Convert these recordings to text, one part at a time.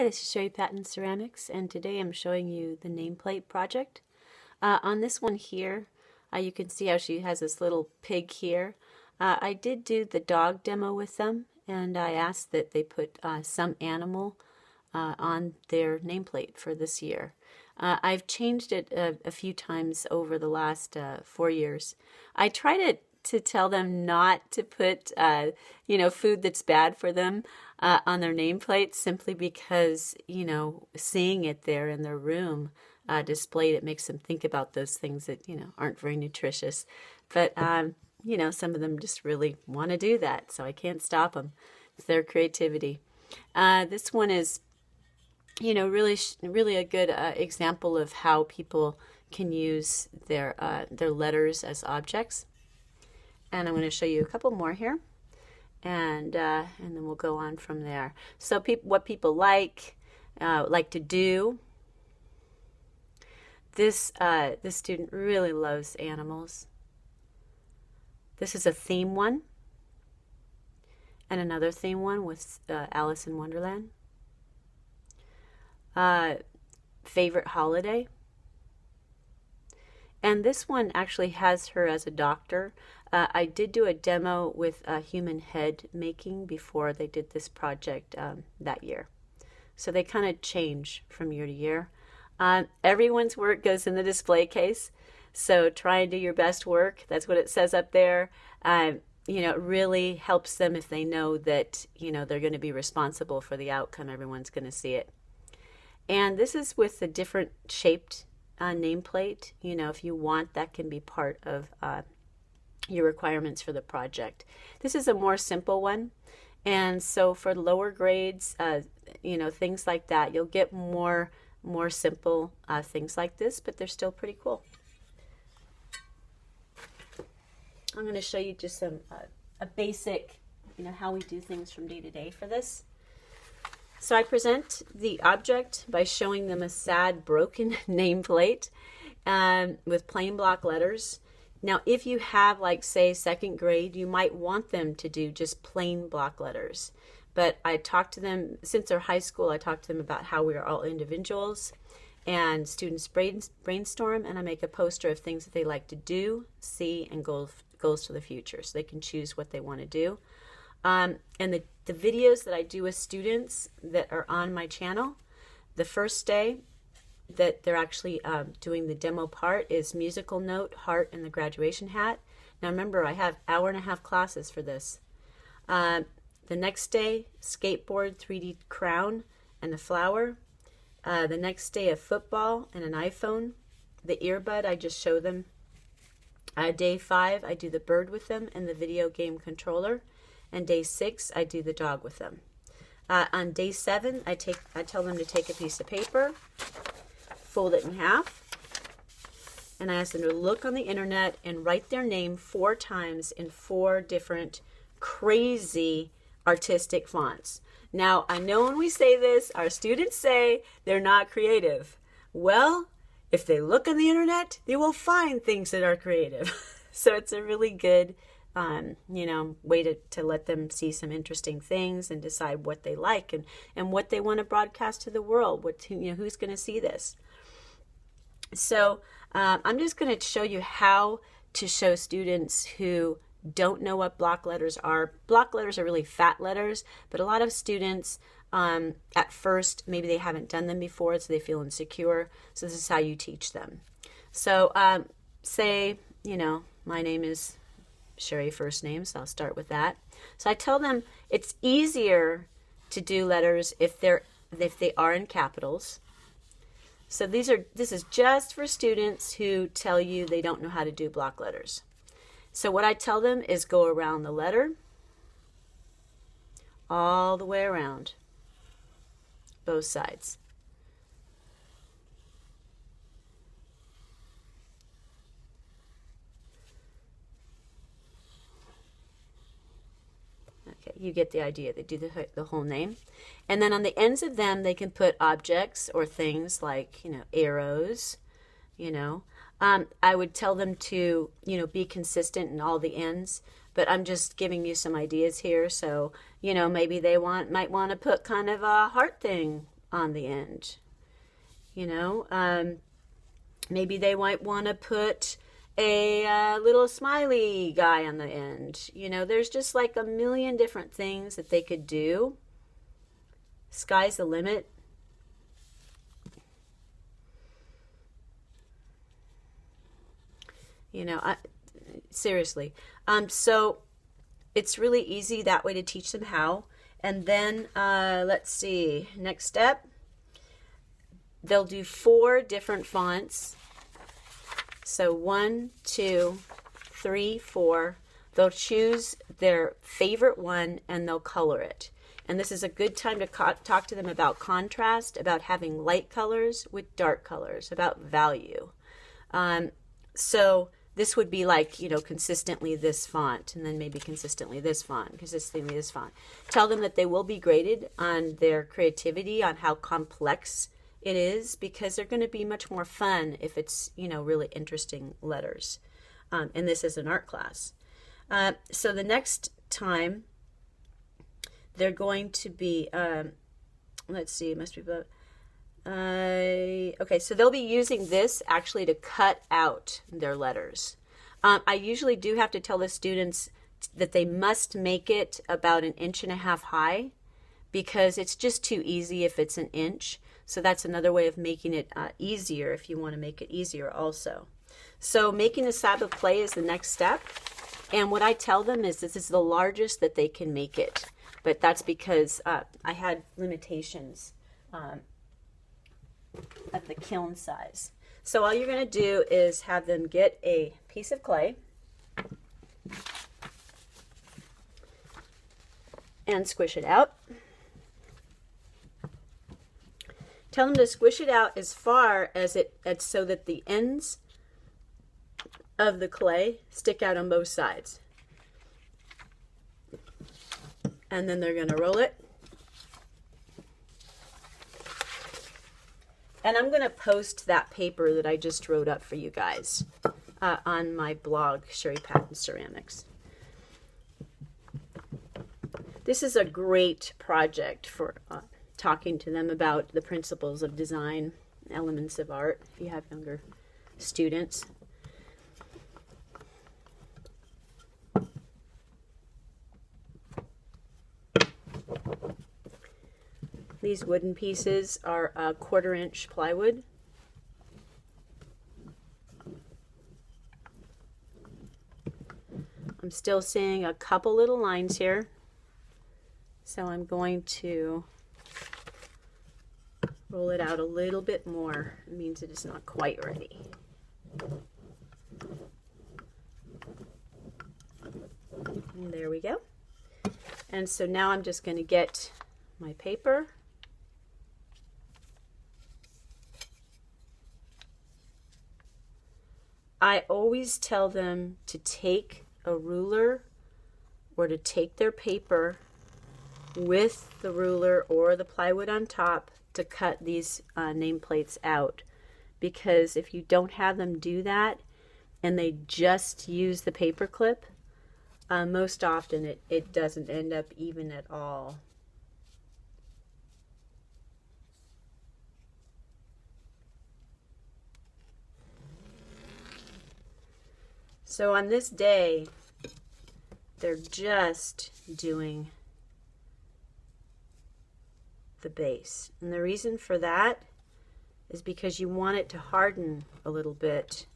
Hi, this is Sherri Patten Ceramics, and today I'm showing you the Nameplate Project. On this one here, you can see how she has this little pig here. I did do the dog demo with them, and I asked that they put some animal on their nameplate for this year. I've changed it a few times over the last 4 years. I try to tell them not to put, food that's bad for them on their nameplate, simply because, seeing it there in their room displayed, it makes them think about those things that, aren't very nutritious. But, some of them just really want to do that, so I can't stop them. It's their creativity. This one is, really a good example of how people can use their letters as objects. And I'm going to show you a couple more here, and then we'll go on from there. So what people like to do. This student really loves animals. This is a theme one, and another theme one with Alice in Wonderland. Favorite holiday. And this one actually has her as a doctor. I did do a demo with human head making before they did this project that year. So they kind of change from year to year. Everyone's work goes in the display case, so try and do your best work. That's what it says up there. It really helps them if they know that, they're going to be responsible for the outcome. Everyone's going to see it. And this is with the different shaped nameplate. If you want, that can be part of your requirements for the project. This is a more simple one, and so for lower grades, things like that, you'll get more simple things like this, but they're still pretty cool. I'm going to show you just some a basic, how we do things from day to day for this. So I present the object by showing them a sad, broken nameplate with plain block letters. Now, if you have, like, say, second grade, you might want them to do just plain block letters. But I talk to them, since they're high school, I talk to them about how we are all individuals, and students brainstorm, and I make a poster of things that they like to do, see, and goals to the future, so they can choose what they want to do. And the videos that I do with students that are on my channel, the first day that they're actually doing the demo part is musical note, heart, and the graduation hat. Now remember, I have 1.5 hour classes for this. The next day, skateboard, 3D crown, and the flower. The next day, a football and an iPhone. The earbud, I just show them. Day 5, I do the bird with them and the video game controller. And day 6, I do the dog with them. On day 7, I tell them to take a piece of paper, fold it in half, and I ask them to look on the internet and write their name 4 times in 4 different crazy artistic fonts. Now, I know when we say this, our students say they're not creative. Well, if they look on the internet, they will find things that are creative. So it's a really good way to let them see some interesting things and decide what they like and what they want to broadcast to the world. Who's going to see this? So I'm just going to show you how to show students who don't know what block letters are. Block letters are really fat letters, but a lot of students at first, maybe they haven't done them before, so they feel insecure. So this is how you teach them. So say, my name is Sherri, first name, so I'll start with that. So I tell them it's easier to do letters if they are in capitals. So this is just for students who tell you they don't know how to do block letters. So what I tell them is go around the letter all the way around, both sides. Okay, you get the idea. They do the whole name. And then on the ends of them, they can put objects or things like, arrows, I would tell them to, be consistent in all the ends, but I'm just giving you some ideas here. So, maybe they might want to put kind of a heart thing on the end. You know, maybe they might want to put a little smiley guy on the end. You know, there's just like a million different things that they could do. Sky's the limit. You know, seriously. So it's really easy that way to teach them how. And then let's see, next step, they'll do 4 different fonts. So 1, 2, 3, 4. They'll choose their favorite one and they'll color it. And this is a good time to talk to them about contrast, about having light colors with dark colors, about value. So this would be like, you know, consistently this font, and then maybe consistently this font, consistently this font. Tell them that they will be graded on their creativity, on how complex it is, because they're going to be much more fun if it's, you know, really interesting letters. And this is an art class. So the next time they're going to be, let's see, it must be about, okay, so they'll be using this actually to cut out their letters. I usually do have to tell the students that they must make it about 1.5 inches high, because it's just too easy if it's 1 inch. So that's another way of making it easier if you want to make it easier also. So making a slab of clay is the next step. And what I tell them is this is the largest that they can make it. But that's because I had limitations of the kiln size. So all you're going to do is have them get a piece of clay and squish it out. Tell them to squish it out as far as it's so that the ends of the clay stick out on both sides. And then they're going to roll it. And I'm going to post that paper that I just wrote up for you guys on my blog, Sherri Patten Ceramics. This is a great project for talking to them about the principles of design, elements of art, if you have younger students. These wooden pieces are 1/4 inch plywood. I'm still seeing a couple little lines here, so I'm going to roll it out a little bit more. It means it is not quite ready. And there we go. And so now I'm just going to get my paper. I always tell them to take a ruler or to take their paper with the ruler or the plywood on top to cut these nameplates out, because if you don't have them do that and they just use the paper clip, most often it doesn't end up even at all. So on this day, they're just doing the base. And the reason for that is because you want it to harden a little bit.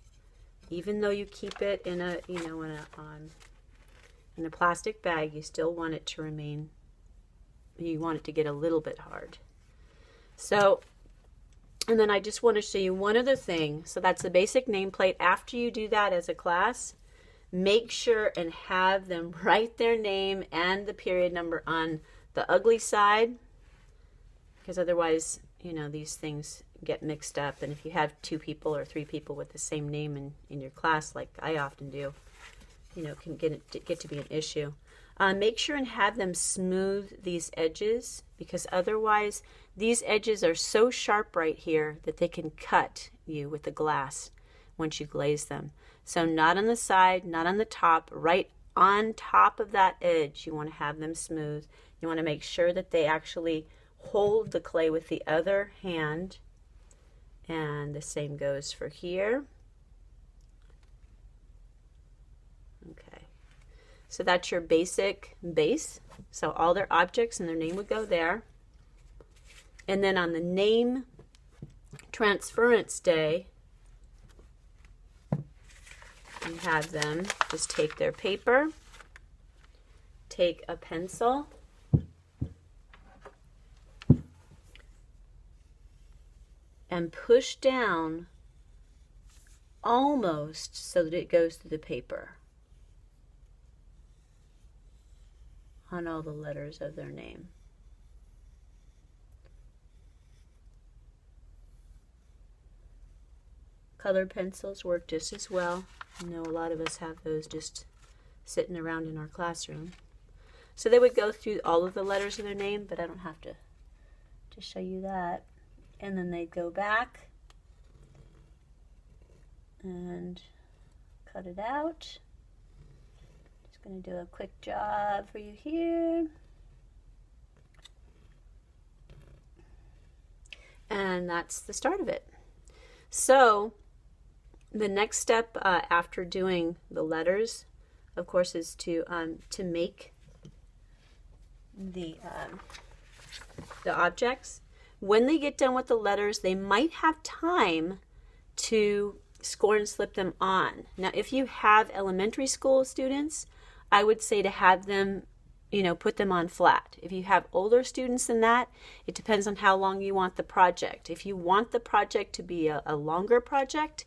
Even though you keep it in a, in a plastic bag, you still want it to remain, you want it to get a little bit hard. So, and then I just want to show you one other thing. So that's the basic nameplate. After you do that as a class, make sure and have them write their name and the period number on the ugly side, because otherwise, these things get mixed up. And if you have 2 people or 3 people with the same name in your class, like I often do, it can get to be an issue. Make sure and have them smooth these edges, because otherwise these edges are so sharp right here that they can cut you with the glass once you glaze them. So not on the side, not on the top, right on top of that edge. You want to have them smooth. You want to make sure that they actually hold the clay with the other hand, and the same goes for here. Okay, so that's your basic base. So all their objects and their name would go there. And then on the name transference day, you have them just take their paper, take a pencil, and push down almost so that it goes through the paper on all the letters of their name. Colored pencils work just as well. I know a lot of us have those just sitting around in our classroom. So they would go through all of the letters of their name, but I don't have to show you that. And then they'd go back and cut it out. Just going to do a quick job for you here. And that's the start of it. So the next step after doing the letters, of course, is to make the objects. When they get done with the letters, they might have time to score and slip them on. Now, if you have elementary school students, I would say to have them, put them on flat. If you have older students than that, it depends on how long you want the project. If you want the project to be a longer project,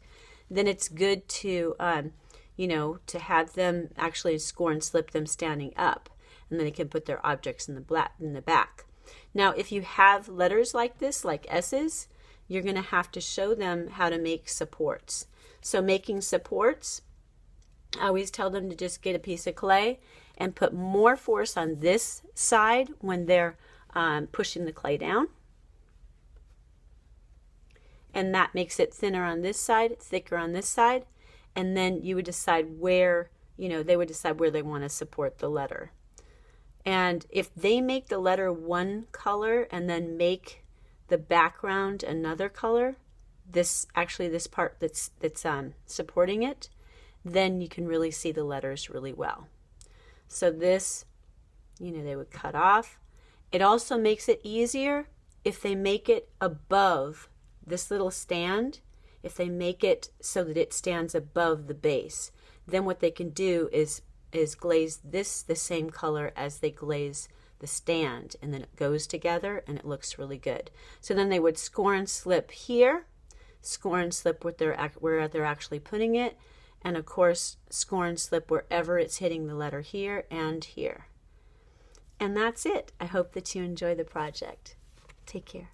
then it's good to, to have them actually score and slip them standing up, and then they can put their objects in the back. Now, if you have letters like this, like S's, you're going to have to show them how to make supports. So making supports, I always tell them to just get a piece of clay and put more force on this side when they're pushing the clay down. And that makes it thinner on this side, thicker on this side. And then you would decide where, they would decide where they want to support the letter. And if they make the letter one color and then make the background another color, this part that's supporting it, then you can really see the letters really well. So this, they would cut off. It also makes it easier if they make it above this little stand. If they make it so that it stands above the base, then what they can do is glaze this the same color as they glaze the stand, and then it goes together and it looks really good. So then they would score and slip here, score and slip where they're actually putting it, and of course score and slip wherever it's hitting the letter here and here. And that's it. I hope that you enjoy the project. Take care.